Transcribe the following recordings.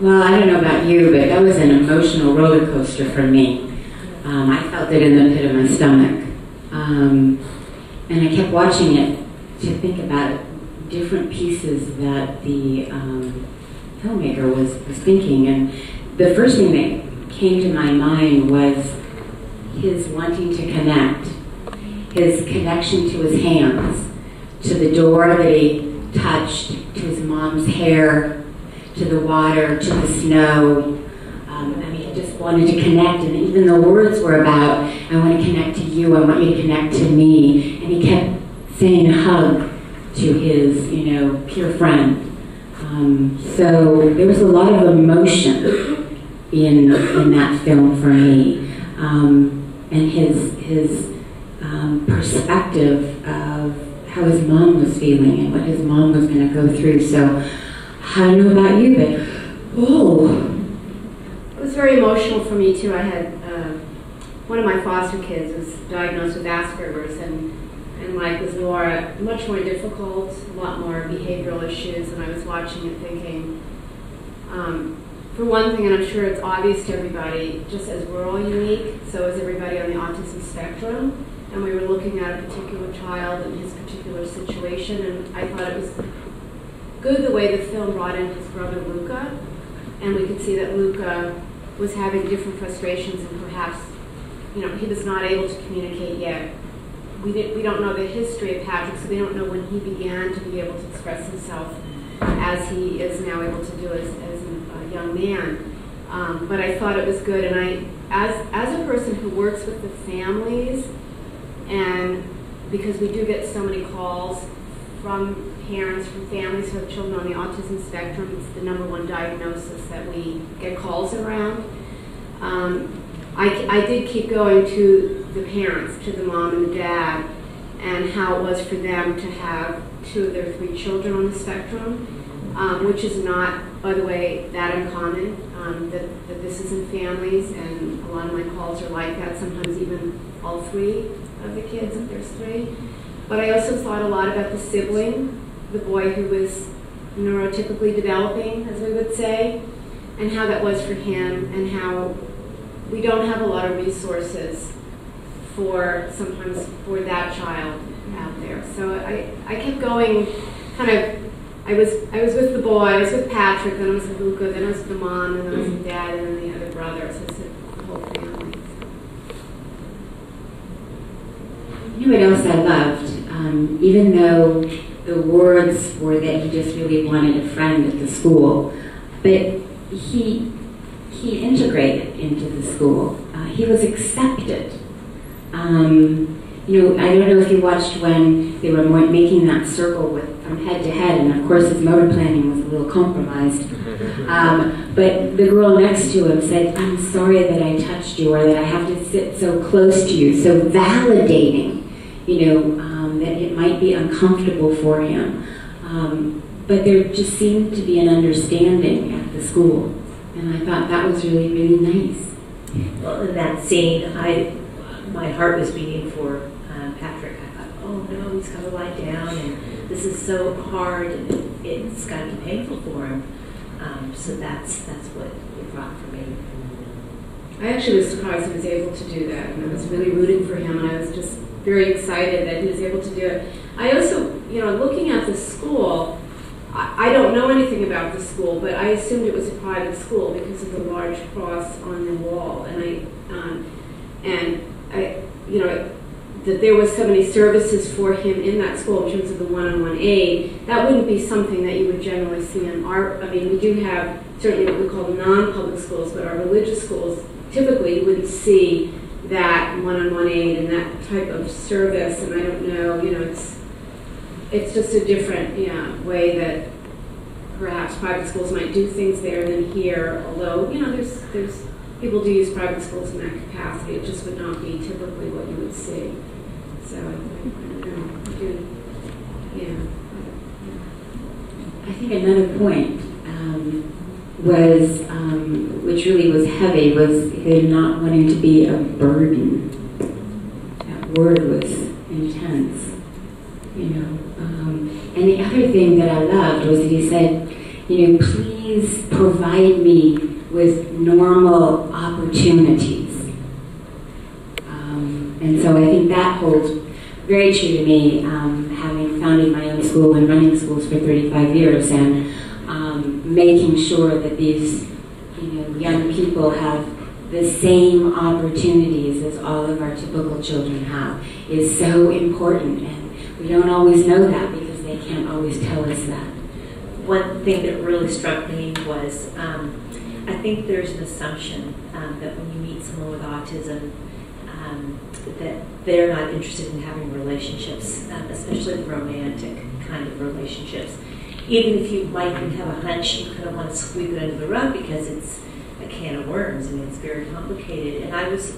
Well, I don't know about you, but that was an emotional roller coaster for me. I felt it in the pit of my stomach. And I kept watching it to think about different pieces that the filmmaker was thinking. And the first thing that came to my mind was his wanting to connect, his connection to his hands, to the door that he touched, to his mom's hair, to the water, to the snow. He just wanted to connect, and even the words were about, I want to connect to you, I want you to connect to me. And he kept saying hug to his, peer friend. So there was a lot of emotion in that film for me. And his perspective of how his mom was feeling and what his mom was going to go through. So I don't know about you, but it was very emotional for me too. I had one of my foster kids was diagnosed with Asperger's, and like with Laura, much more difficult, a lot more behavioral issues. And I was watching it thinking, for one thing, and I'm sure it's obvious to everybody, just as we're all unique, so is everybody on the autism spectrum. And we were looking at a particular child and his particular situation, and I thought it was good the way the film brought in his brother Luca, and we could see that Luca was having different frustrations, and perhaps, he was not able to communicate yet. We don't know the history of Patrick, so we don't know when he began to be able to express himself as he is now able to do as a young man. But I thought it was good, and as a person who works with the families, and because we do get so many calls from parents, from families who have children on the autism spectrum, it's the #1 diagnosis that we get calls around. I did keep going to the parents, to the mom and the dad, and how it was for them to have 2 of their 3 children on the spectrum, which is not, by the way, that uncommon, that this is in families, and a lot of my calls are like that, sometimes even all 3 of the kids, if there's 3. But I also thought a lot about the sibling, the boy who was neurotypically developing, as we would say, and how that was for him, and how we don't have a lot of resources sometimes for that child out there. So I kept going, I was with the boy, I was with Patrick, then I was with Luca, then I was with the mom, and then I was with dad, and then the other brother, so it's the whole family. You know what else I loved? Even though the words were that he just really wanted a friend at the school, but he integrated into the school. He was accepted. I don't know if you watched when they were making that circle from head to head, and of course his motor planning was a little compromised. But the girl next to him said, I'm sorry that I touched you, or that I have to sit so close to you, so validating, that it might be uncomfortable for him. But there just seemed to be an understanding at the school, and I thought that was really, really nice. Well, in that scene, my heart was beating for Patrick. I thought, oh no, he's got to lie down, and this is so hard, and it's got to be painful for him. So that's what it brought for me. I actually was surprised he was able to do that, and I was really rooting for him, and I was just very excited that he was able to do it. I also, looking at the school, I don't know anything about the school, but I assumed it was a private school because of the large cross on the wall, and that there was so many services for him in that school in terms of the one-on-one aid. That wouldn't be something that you would generally see in we do have certainly what we call non-public schools, but our religious schools, typically you wouldn't see that one-on-one aid and that type of service, and I don't know, it's just a different way that perhaps private schools might do things there than here, although, there's people do use private schools in that capacity. It just would not be typically what you would see. So, I don't know. I think another point was, which really was heavy, was him not wanting to be a burden. That word was intense, And the other thing that I loved was that he said, please always provide me with normal opportunities. And so I think that holds very true to me, having founded my own school and running schools for 35 years, and making sure that these young people have the same opportunities as all of our typical children have is so important. And we don't always know that because they can't always tell us that. One thing that really struck me was I think there's an assumption that when you meet someone with autism, that they're not interested in having relationships, especially the romantic kind of relationships. Even if you might even have a hunch, you kind of want to sweep it under the rug because it's a can of worms. I mean, it's very complicated. And I was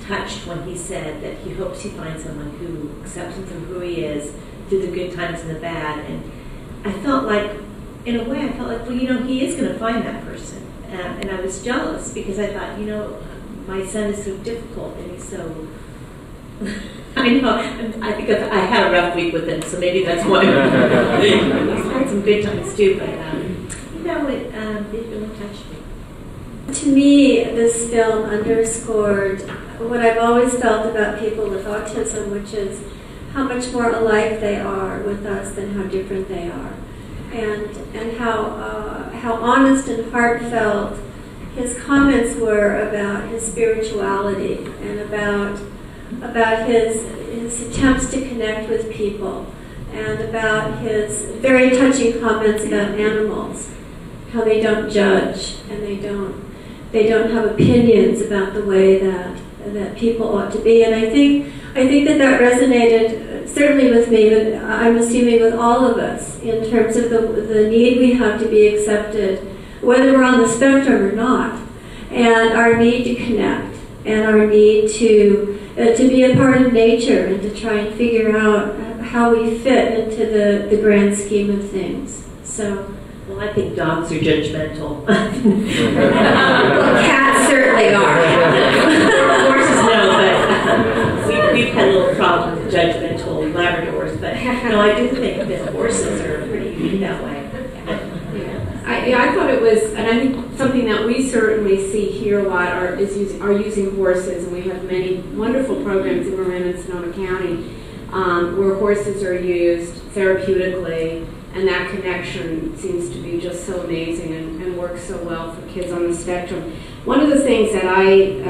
touched when he said that he hopes he finds someone who accepts him for who he is, through the good times and the bad. And I felt like, in a way, well, he is going to find that person. And I was jealous because I thought, my son is so difficult and he's so... I know, I think I had a rough week with him, so maybe that's why. He's had some good times too, but it really touched me. To me, this film underscored what I've always felt about people with autism, which is how much more alike they are with us than how different they are, and how honest and heartfelt his comments were about his spirituality and about his attempts to connect with people, and about his very touching comments about animals, how they don't judge and they don't have opinions about the way that people ought to be. And I think that resonated certainly with me, but I'm assuming with all of us, in terms of the need we have to be accepted, whether we're on the spectrum or not, and our need to connect, and our need to be a part of nature and to try and figure out how we fit into the grand scheme of things. So, well, I think dogs are judgmental. Well, cats certainly are. Horses, no, but we've had a little problem with judgmental Labradors. But no, I do think that horses are pretty unique that way. I thought it was, and I think something that we certainly see here a lot are using horses, and we have many wonderful programs in Marin and Sonoma County where horses are used therapeutically, and that connection seems to be just so amazing and works so well for kids on the spectrum. One of the things that I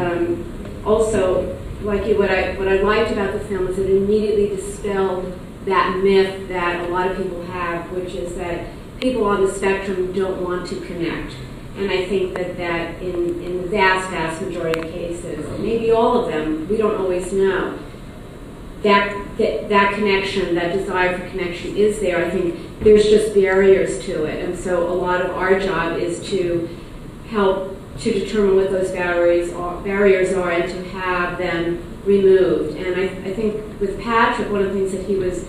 also, like you, what I liked about the film is it immediately dispelled that myth that a lot of people have, which is that people on the spectrum don't want to connect. And I think that in the vast, vast majority of cases, maybe all of them, we don't always know, that connection, that desire for connection is there. I think there's just barriers to it. And so a lot of our job is to help to determine what those barriers are and to have them removed. And I think with Patrick, one of the things that he was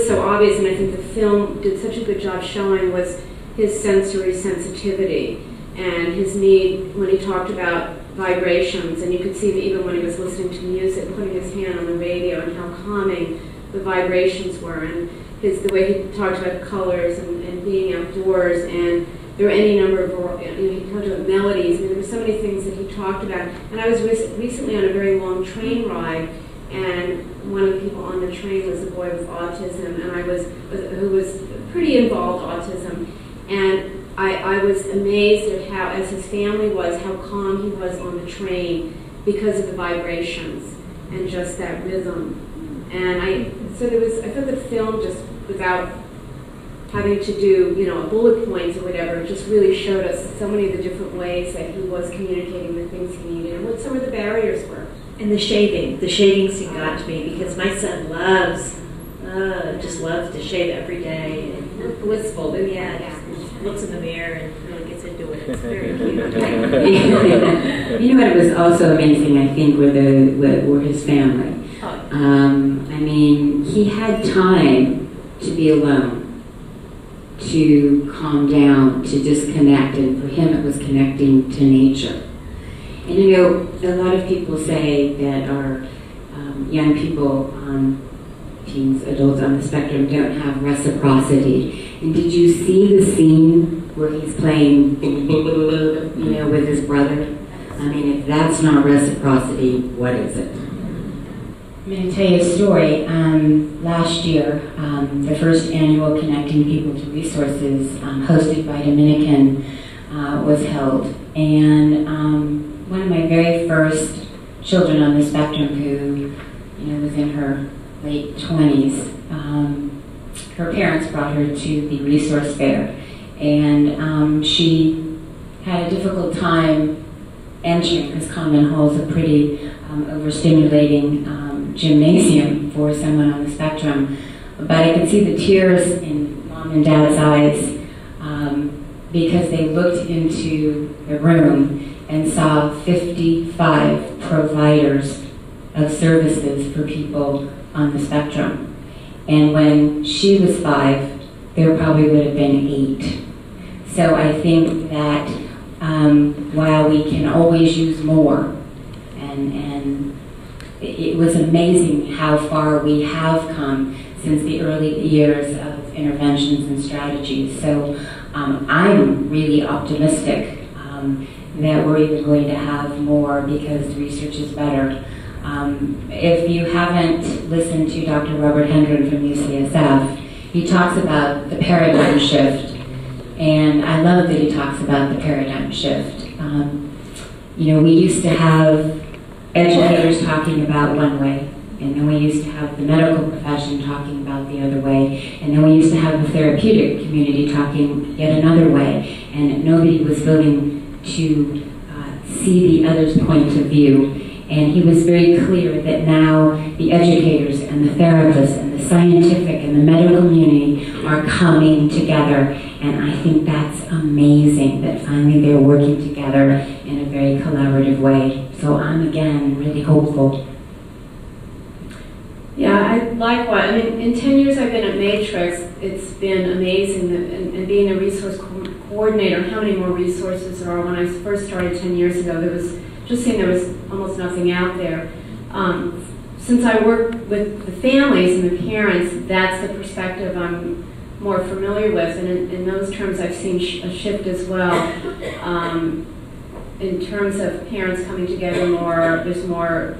so obvious, and I think the film did such a good job showing, was his sensory sensitivity and his need when he talked about vibrations. And you could see that even when he was listening to music, putting his hand on the radio, and how calming the vibrations were, and the way he talked about colors and being outdoors, and there were any number of, he talked about melodies. I mean, there were so many things that he talked about. And I was recently on a very long train ride, and one of the people on the train was a boy with autism, and who was pretty involved autism. And I was amazed at how, as his family was, how calm he was on the train because of the vibrations and just that rhythm. And I thought the film, just without having to do, bullet points or whatever, just really showed us so many of the different ways that he was communicating the things he needed and what some of the barriers were. And the shaving scene got to me because my son just loves to shave every day. And blissful, yeah. Looks in the mirror and really gets into it. It's very cute. You know what was also amazing, I think, were his family. I mean, he had time to be alone, to calm down, to disconnect, and for him it was connecting to nature. And a lot of people say that our young people teens, adults on the spectrum don't have reciprocity. And did you see the scene where he's playing, you know, with his brother? I mean, if that's not reciprocity, what is it? I'm going to tell you a story. Last year, the first annual Connecting People to Resources, hosted by Dominican, was held. And one of my very first children on the spectrum who, you know, was in her late 20s, her parents brought her to the resource fair. And she had a difficult time entering, because Common Hall is a pretty overstimulating gymnasium for someone on the spectrum. But I could see the tears in Mom and Dad's eyes because they looked into the room and saw 55 providers of services for people on the spectrum. And when she was 5, there probably would have been 8. So I think that while we can always use more, and it was amazing how far we have come since the early years of interventions and strategies. So I'm really optimistic that we're even going to have more because the research is better. If you haven't listened to Dr. Robert Hendren from UCSF, he talks about the paradigm shift. And I love that he talks about the paradigm shift. You know, we used to have educators talking about one way, and then we used to have the medical profession talking about the other way, and then we used to have the therapeutic community talking yet another way, and nobody was willing to see the other's point of view. And he was very clear that now the educators and the therapists and the scientific and the medical community are coming together. And I think that's amazing that finally they're working together in a very collaborative way. So I'm, again, really hopeful. Yeah, I likewise. I mean, in 10 years I've been at Matrix, it's been amazing and being a resource coordinator, how many more resources there are. When I first started 10 years ago, there was almost nothing out there. Since I work with the families and the parents, that's the perspective I'm more familiar with, and in those terms I've seen a shift as well. In terms of parents coming together more, there's more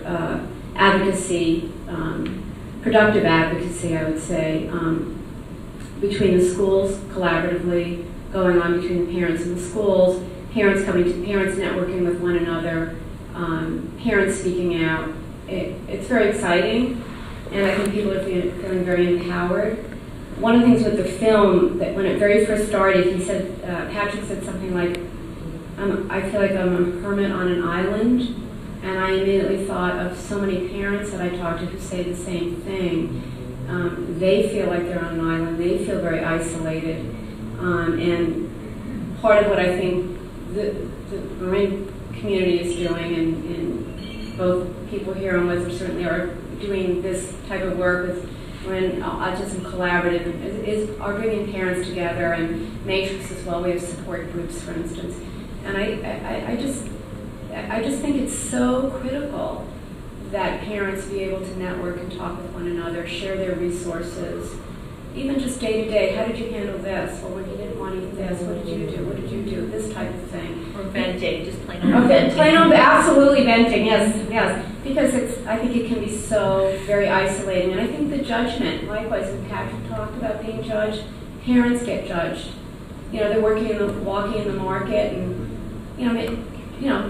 advocacy, productive advocacy, I would say, between the schools, collaboratively going on between the parents and the schools, parents networking with one another, parents speaking out. It's very exciting, and I think people are feeling very empowered. One of the things with the film, that when it very first started, he said, Patrick said something like, I feel like I'm a hermit on an island, and I immediately thought of so many parents that I talked to who say the same thing. They feel like they're on an island, they feel very isolated, and part of what I think the Marine community is doing, and both people here on Wizard certainly are doing this type of work with when Autism Collaborative are bringing parents together, and Matrix as well. We have support groups, for instance, and I just think it's so critical that parents be able to network and talk with one another, share their resources, even just day to day. How did you handle this? Well, when you didn't want to eat this, what did you do? What did you do? This type of thing. Or venting, just plain old venting. Plain old, absolutely venting. Yes. Because I think it can be so very isolating. And I think the judgment, likewise, when Patrick talked about being judged, parents get judged. You know, they're walking in the market, and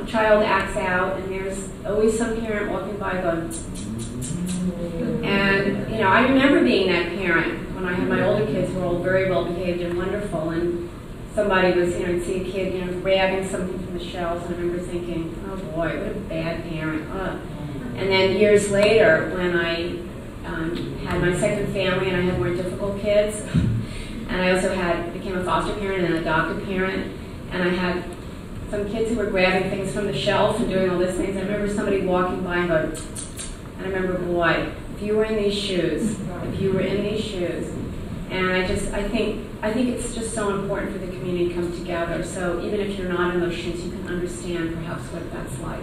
child acts out, and there's always some parent walking by going. And I remember being that parent when I had my older kids who were all very well behaved and wonderful, and somebody was, you'd see a kid, grabbing something from the shelves, and I remember thinking, oh boy, what a bad parent. And then years later, when I had my second family and I had more difficult kids, and I also became a foster parent and an adopted parent, and I had some kids who were grabbing things from the shelf and doing all these things. I remember somebody walking by and going, and I remember, boy, if you were in these shoes, and I think it's just so important for the community to come together. So even if you're not in those shoes, you can understand perhaps what that's like.